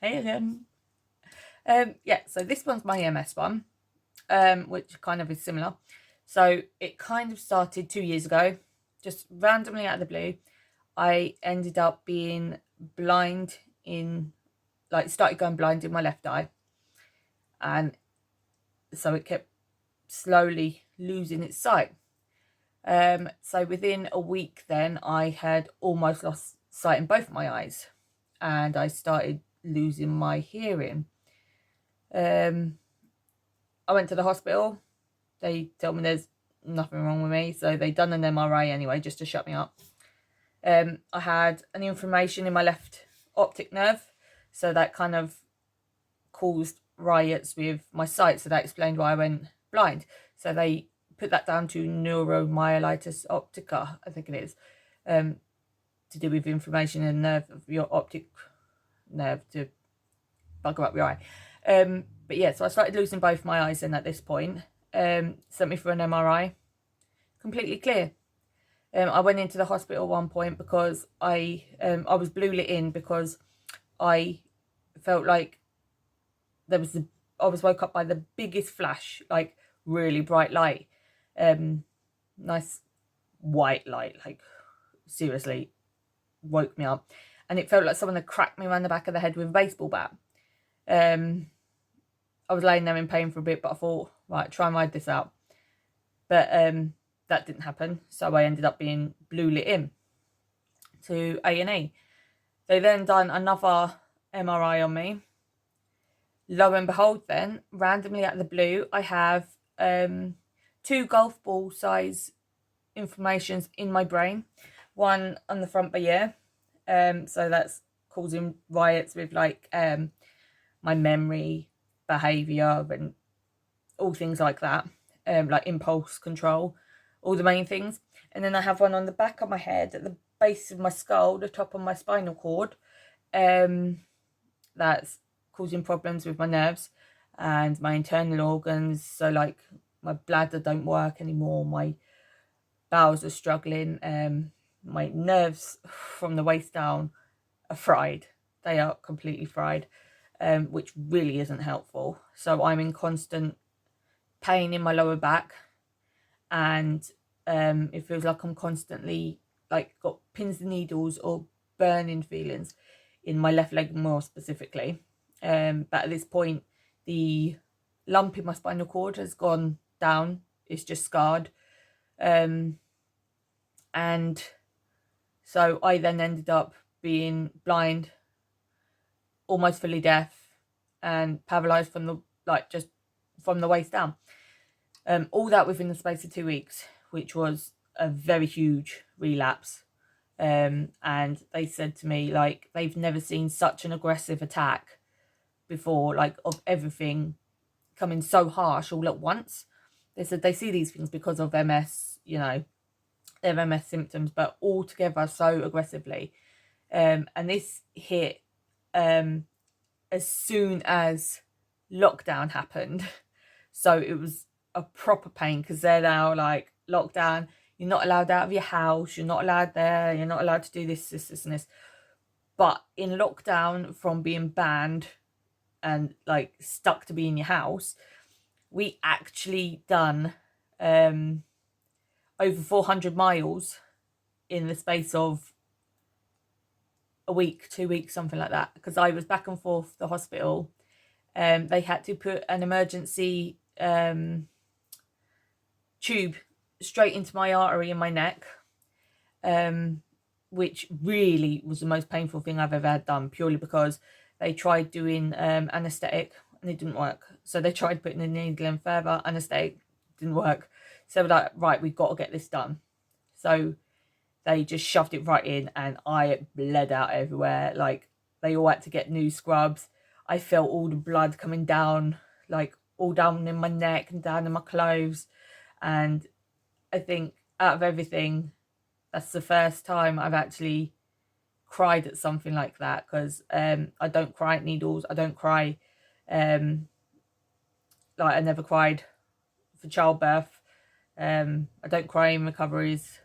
Hey again. Yeah, so this one's my MS one, which kind of is similar. So it kind of started 2 years ago, just randomly out of the blue. I ended up being blind started going blind in my left eye. And so it kept slowly losing its sight. So within a week, then I had almost lost sight in both my eyes, and I started losing my hearing. I went to the hospital. They told me there's nothing wrong with me, so they done an MRI anyway just to shut me up. I had an inflammation in my left optic nerve, so that kind of caused riots with my sight, so that explained why I went blind. So they put that down to neuromyelitis optica, I think it is, to do with inflammation in the nerve of your optic nerve to bugger up your eye. But yeah, so I started losing both my eyes then at this point. Sent me for an MRI, completely clear. I went into the hospital at one point because I was blue lit in because I felt like I was woke up by the biggest flash, like really bright light, nice white light, like seriously woke me up, and it felt like someone had cracked me around the back of the head with a baseball bat. I was laying there in pain for a bit, but I thought, right, try and ride this out. But that didn't happen, so I ended up being blue lit in to A&E. They then done another MRI on me. Lo and behold, then, randomly out of the blue, I have 2 golf ball size inflammations in my brain. One on the front ear, so that's causing riots with like my memory, behaviour, and all things like that, like impulse control, all the main things. And then I have one on the back of my head, at the base of my skull, the top of my spinal cord, that's causing problems with my nerves and my internal organs. So like my bladder don't work anymore, my bowels are struggling, my nerves from the waist down are fried. They are completely fried, which really isn't helpful. So I'm in constant pain in my lower back, and it feels like I'm constantly like got pins and needles or burning feelings in my left leg more specifically. But at this point, the lump in my spinal cord has gone down. It's just scarred. And so I then ended up being blind, almost fully deaf, and paralyzed from just from the waist down. All that within the space of 2 weeks, which was a very huge relapse. And they said to me, like, they've never seen such an aggressive attack before, like, of everything coming so harsh all at once. They said they see these things because of MS, their MS symptoms, but all together so aggressively. And this hit as soon as lockdown happened. So it was a proper pain because they're now like lockdown. You're not allowed out of your house. You're not allowed there. You're not allowed to do this, and this. But in lockdown, from being banned and like stuck to be in your house, we actually done over 400 miles in the space of a week, 2 weeks, something like that. Because I was back and forth the hospital. They had to put an emergency tube straight into my artery in my neck, which really was the most painful thing I've ever had done, purely because they tried doing anaesthetic and it didn't work. So they tried putting a needle in further, anaesthetic didn't work. So we're like, right, we've got to get this done. So they just shoved it right in and I bled out everywhere. Like, they all had to get new scrubs. I felt all the blood coming down, like all down in my neck and down in my clothes. And I think out of everything, that's the first time I've actually cried at something like that, because I don't cry at needles. I don't cry, like I never cried for childbirth. I don't cry in recoveries.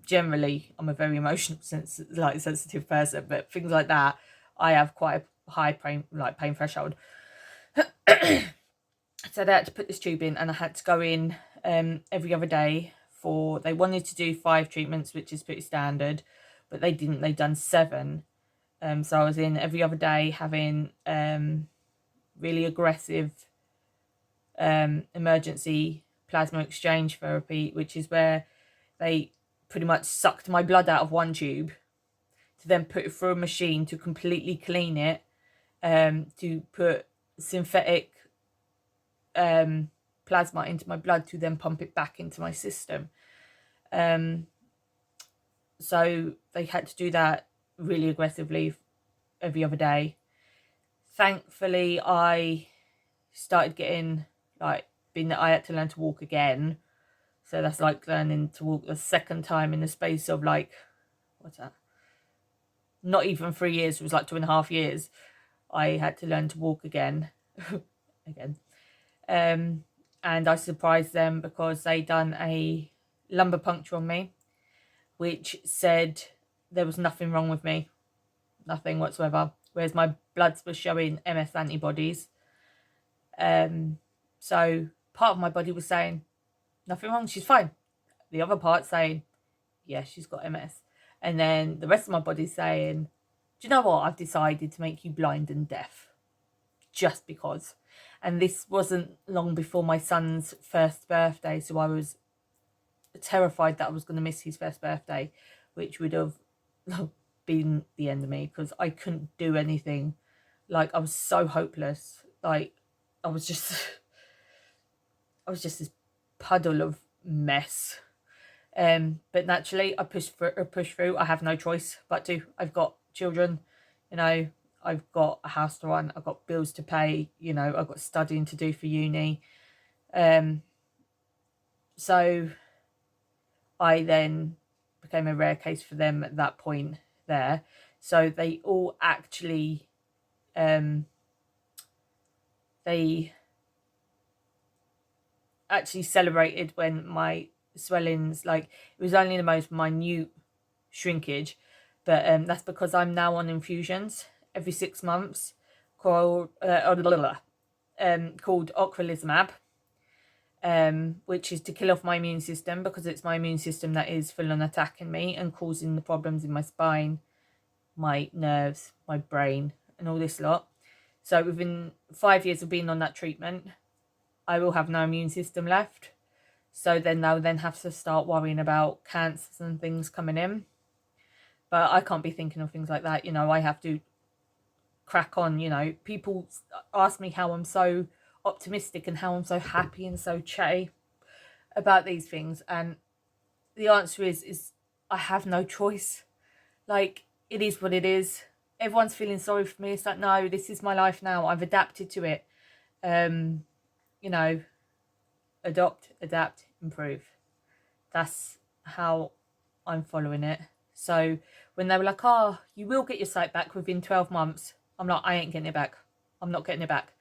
generally I'm a very emotional, sensitive person, but things like that, I have quite a high pain threshold. So they had to put this tube in, and I had to go in every other day for. They wanted to do 5 treatments, which is pretty standard, but they didn't. They'd done 7. So I was in every other day having really aggressive emergency plasma exchange therapy, which is where they pretty much sucked my blood out of one tube to then put it through a machine to completely clean it, to put synthetic plasma into my blood to then pump it back into my system. So they had to do that really aggressively every other day. Thankfully, I started getting I had to learn to walk again. So that's like learning to walk the second time in the space of like, what's that? Not even 3 years, it was like 2.5 years. I had to learn to walk again. again. And I surprised them because they done a lumbar puncture on me, which said there was nothing wrong with me. Nothing whatsoever. Whereas my bloods were showing MS antibodies. So part of my body was saying, nothing wrong, she's fine. The other part saying, yeah, she's got MS. And then the rest of my body saying, do you know what? I've decided to make you blind and deaf. Just because. And this wasn't long before my son's first birthday, so I was terrified that I was going to miss his first birthday, which would have been the end of me, because I couldn't do anything. Like, I was so hopeless. Like, I was just this puddle of mess. But naturally I pushed through. I have no choice but to. I've got children, I've got a house to run, I've got bills to pay, I've got studying to do for uni. So I then became a rare case for them at that point there. So they all actually celebrated when my swellings, like, it was only the most minute shrinkage, but that's because I'm now on infusions every 6 months called ocrelizumab, which is to kill off my immune system, because it's my immune system that is full on attacking me and causing the problems in my spine, my nerves, my brain, and all this lot. So within 5 years of being on that treatment, I will have no immune system left. So then they'll then have to start worrying about cancers and things coming in. But I can't be thinking of things like that. I have to crack on. People ask me how I'm so optimistic and how I'm so happy and so chatty about these things. And the answer is I have no choice. Like, it is what it is. Everyone's feeling sorry for me. It's like, no, this is my life now. I've adapted to it. Adopt, adapt, improve. That's how I'm following it. So when they were like, oh, you will get your sight back within 12 months. I'm like, I ain't getting it back. I'm not getting it back.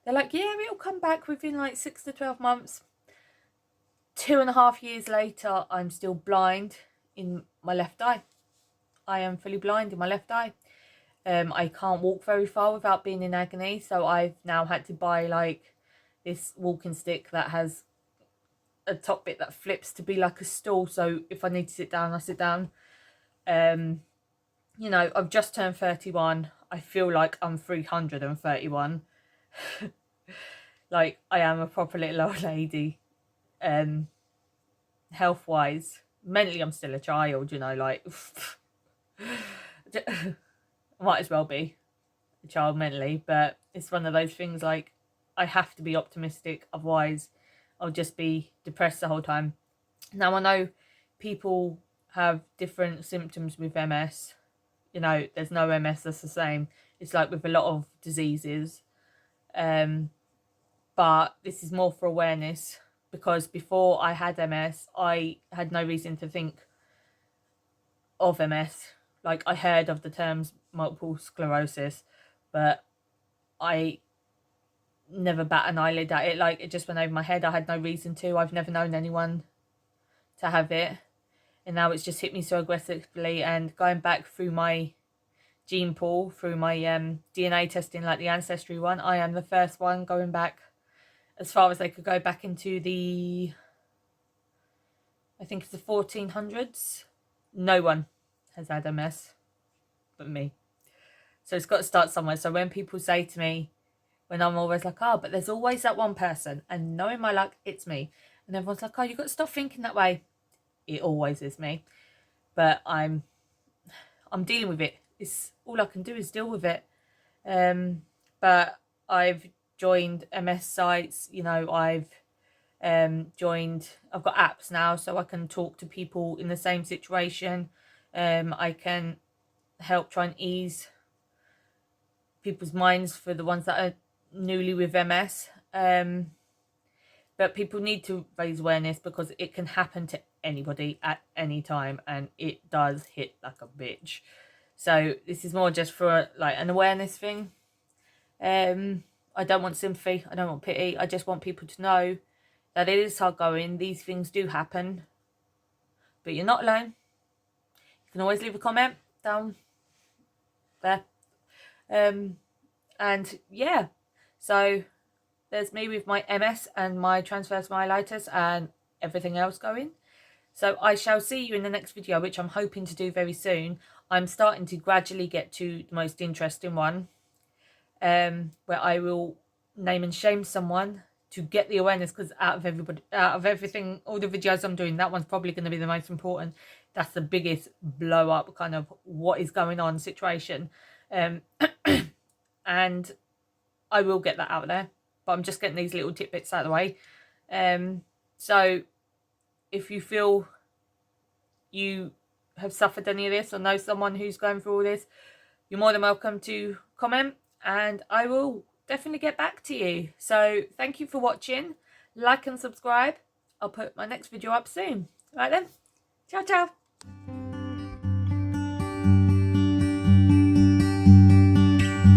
They're like, yeah, it'll come back within like 6 to 12 months. 2.5 years later, I'm still blind in my left eye. I am fully blind in my left eye. I can't walk very far without being in agony. So I've now had to buy like this walking stick that has a top bit that flips to be like a stool. So if I need to sit down, I sit down. I've just turned 31. I feel like I'm 331. Like, I am a proper little old lady. Health wise, mentally I'm still a child, like might as well be a child mentally, but it's one of those things, like, I have to be optimistic, otherwise I'll just be depressed the whole time. Now, I know people have different symptoms with MS. There's no MS that's the same. It's like with a lot of diseases. But this is more for awareness, because before I had MS, I had no reason to think of MS. Like, I heard of the terms multiple sclerosis, but I never bat an eyelid at it. Like, it just went over my head. I had no reason to. I've never known anyone to have it. and now it's just hit me so aggressively. And going back through my gene pool, through my DNA testing, like the ancestry one, I am the first one going back as far as they could go back into the, I think it's the 1400s. No one has had MS but me. So it's got to start somewhere. So when people say to me, when I'm always like, oh, but there's always that one person, and knowing my luck, it's me. And everyone's like, oh, you've got to stop thinking that way. It always is me. But I'm dealing with it. It's all I can do is deal with it. But I've joined MS sites, you know, I've got apps now so I can talk to people in the same situation. I can help try and ease people's minds for the ones that are newly with MS. But people need to raise awareness because it can happen to anybody at any time, and it does hit like a bitch. So this is more just for like an awareness thing. I don't want sympathy, I don't want pity, I just want people to know that it is hard going, these things do happen, but you're not alone. You can always leave a comment down there. And yeah, so there's me with my MS and my transverse myelitis and everything else going. So I shall see you in the next video, which I'm hoping to do very soon. I'm starting to gradually get to the most interesting one, where I will name and shame someone to get the awareness, because out of everything, all the videos I'm doing, that one's probably going to be the most important. That's the biggest blow up kind of what is going on situation. And I will get that out there, but I'm just getting these little tidbits out of the way. So if you feel you have suffered any of this or know someone who's going through all this, you're more than welcome to comment, and I will definitely get back to you. So thank you for watching. Like and subscribe. I'll put my next video up soon. Right then, ciao ciao.